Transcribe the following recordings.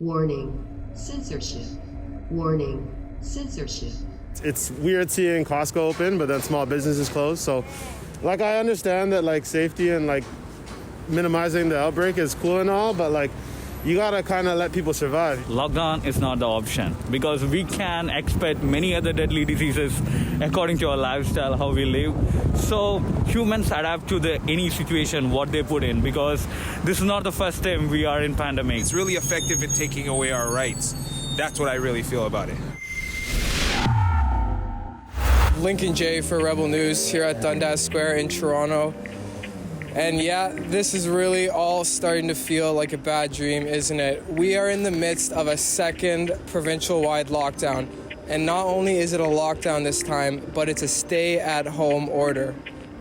Warning, censorship. Warning, censorship. It's weird seeing Costco open, but then small businesses closed. So, like, I understand that, like, safety and, like, minimizing the outbreak is cool and all, but, like, you gotta kind of let people survive. Lockdown is not the option because we can expect many other deadly diseases according to our lifestyle, how we live. So humans adapt to any situation what they put in, because this is not the first time we are in pandemic. It's really effective in taking away our rights. That's what I really feel about it. Lincoln J for Rebel News here at Dundas Square in Toronto. And yeah, this is really all starting to feel like a bad dream, isn't it? We are in the midst of a second provincial-wide lockdown. And not only is it a lockdown this time, but it's a stay-at-home order.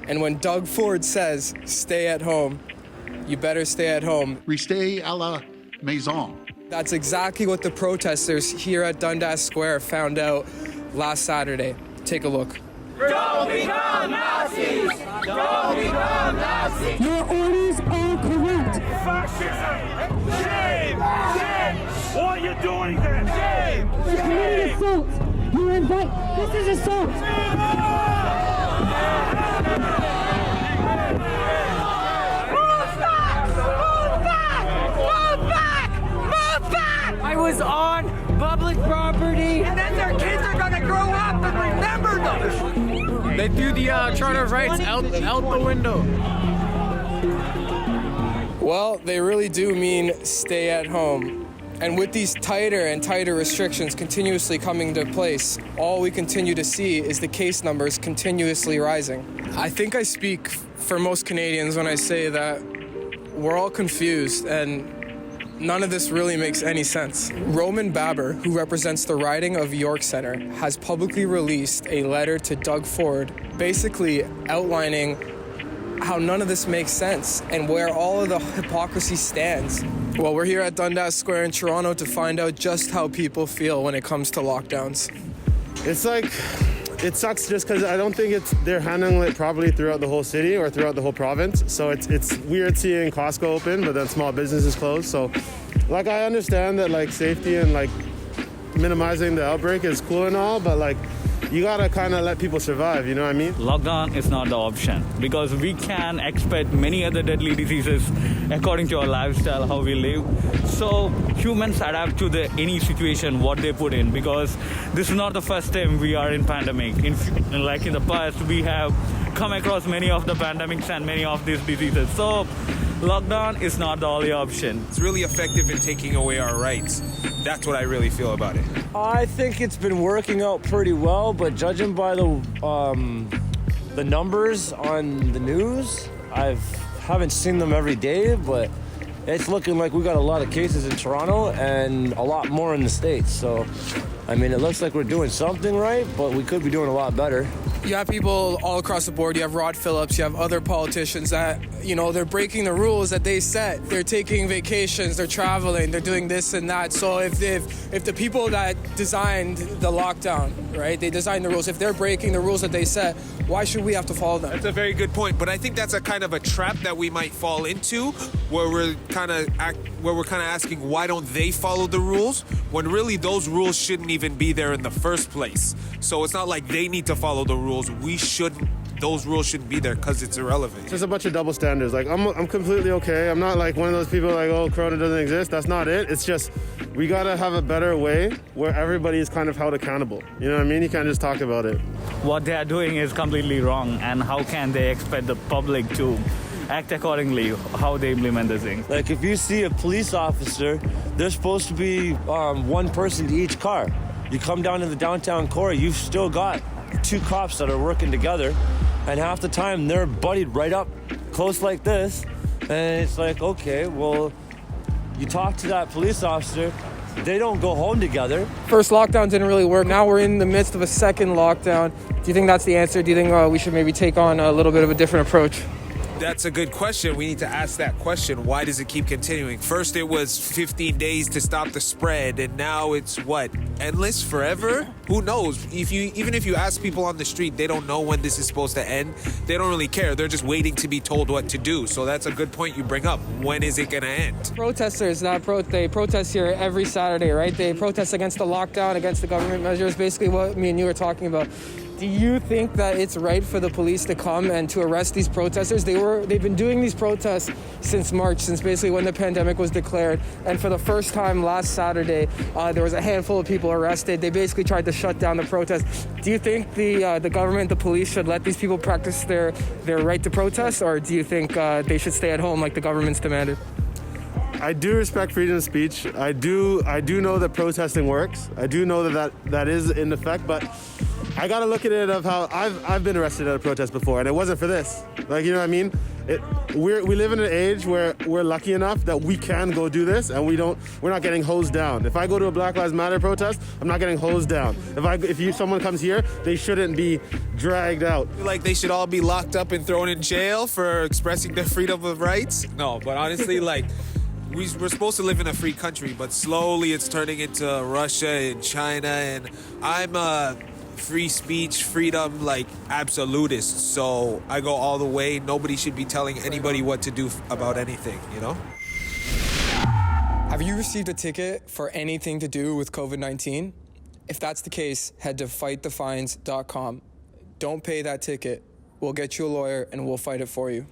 And when Doug Ford says, stay at home, you better stay at home. Restez à la maison. That's exactly what the protesters here at Dundas Square found out last Saturday. Take a look. Don't become Nazis! Don't become Nazis! Your orders are correct. Fascism! Shame! Shame! What are you doing then? Shame! Committing assault. You invite. This is assault. Move back! Move back! Move back! Move back! I was on public property. And then their kids are gonna grow up and remember them! They threw the Charter of Rights out the window. Well, they really do mean stay at home. And with these tighter and tighter restrictions continuously coming into place, all we continue to see is the case numbers continuously rising. I think I speak for most Canadians when I say that we're all confused and none of this really makes any sense. Roman Baber, who represents the riding of York Centre, has publicly released a letter to Doug Ford, basically outlining how none of this makes sense and where all of the hypocrisy stands. Well, we're here at Dundas Square in Toronto to find out just how people feel when it comes to lockdowns. It's like, it sucks just because I don't think they're handling it properly throughout the whole city or throughout the whole province. So it's weird seeing Costco open, but then small businesses closed. So, like, I understand that, like, safety and, like, minimizing the outbreak is cool and all, but, like, you gotta kind of let people survive, you know what I mean? Lockdown is not the option because we can expect many other deadly diseases according to our lifestyle, how we live. So humans adapt to any situation what they put in, because this is not the first time we are in pandemic. In the past, we have come across many of the pandemics and many of these diseases. So lockdown is not the only option. It's really effective in taking away our rights. That's what I really feel about it. I think it's been working out pretty well, but judging by the numbers on the news, I haven't seen them every day, but it's looking like we got a lot of cases in Toronto and a lot more in the States. So, I mean, it looks like we're doing something right, but we could be doing a lot better. You have people all across the board. You have Rod Phillips, you have other politicians that, you know, they're breaking the rules that they set. They're taking vacations, they're traveling, they're doing this and that. So if the people that designed the lockdown, right, they designed the rules, if they're breaking the rules that they set, why should we have to follow them? That's a very good point, but I think that's a kind of a trap that we might fall into, where we're kind of asking why don't they follow the rules, when really those rules shouldn't even be there in the first place. So it's not like they need to follow the rules. Those rules shouldn't be there because it's irrelevant. There's a bunch of double standards. Like, I'm completely okay. I'm not like one of those people like, oh, Corona doesn't exist. That's not it. It's just, we gotta have a better way where everybody is kind of held accountable. You know what I mean? You can't just talk about it. What they are doing is completely wrong, and how can they expect the public to act accordingly, how they implement the thing? Like, if you see a police officer, there's supposed to be one person to each car. You come down to the downtown core, you've still got two cops that are working together, and half the time they're buddied right up close like this, and it's like, okay, well, you talk to that police officer, they don't go home together. First lockdown didn't really work. Now we're in the midst of a second lockdown. Do you think that's the answer? Do you think we should maybe take on a little bit of a different approach? That's a good question. We need to ask that question. Why does it keep continuing? First, it was 15 days to stop the spread, and now it's what? Endless? Forever? Who knows? Even if you ask people on the street, they don't know when this is supposed to end. They don't really care. They're just waiting to be told what to do. So that's a good point you bring up. When is it going to end? Protesters, they protest here every Saturday, right? They protest against the lockdown, against the government measures, basically what me and you were talking about. Do you think that it's right for the police to come and to arrest these protesters? They've been doing these protests since March, since basically when the pandemic was declared. And for the first time last Saturday, there was a handful of people arrested. They basically tried to shut down the protest. Do you think the government, the police, should let these people practice their right to protest, or do you think they should stay at home like the government's demanded? I do respect freedom of speech. I do know that protesting works. I do know that is in effect, but I gotta look at it of how I've been arrested at a protest before, and it wasn't for this. Like, you know what I mean? We live in an age where we're lucky enough that we can go do this, and we're not getting hosed down. If I go to a Black Lives Matter protest, I'm not getting hosed down. If someone comes here, they shouldn't be dragged out. Like they should all be locked up and thrown in jail for expressing their freedom of rights? No, but honestly, like, we're supposed to live in a free country, but slowly it's turning into Russia and China, and I'm a free speech, freedom, like, absolutist. So I go all the way. Nobody should be telling anybody what to do about anything, you know? Have you received a ticket for anything to do with COVID-19? If that's the case, head to fightthefines.com. Don't pay that ticket. We'll get you a lawyer and we'll fight it for you.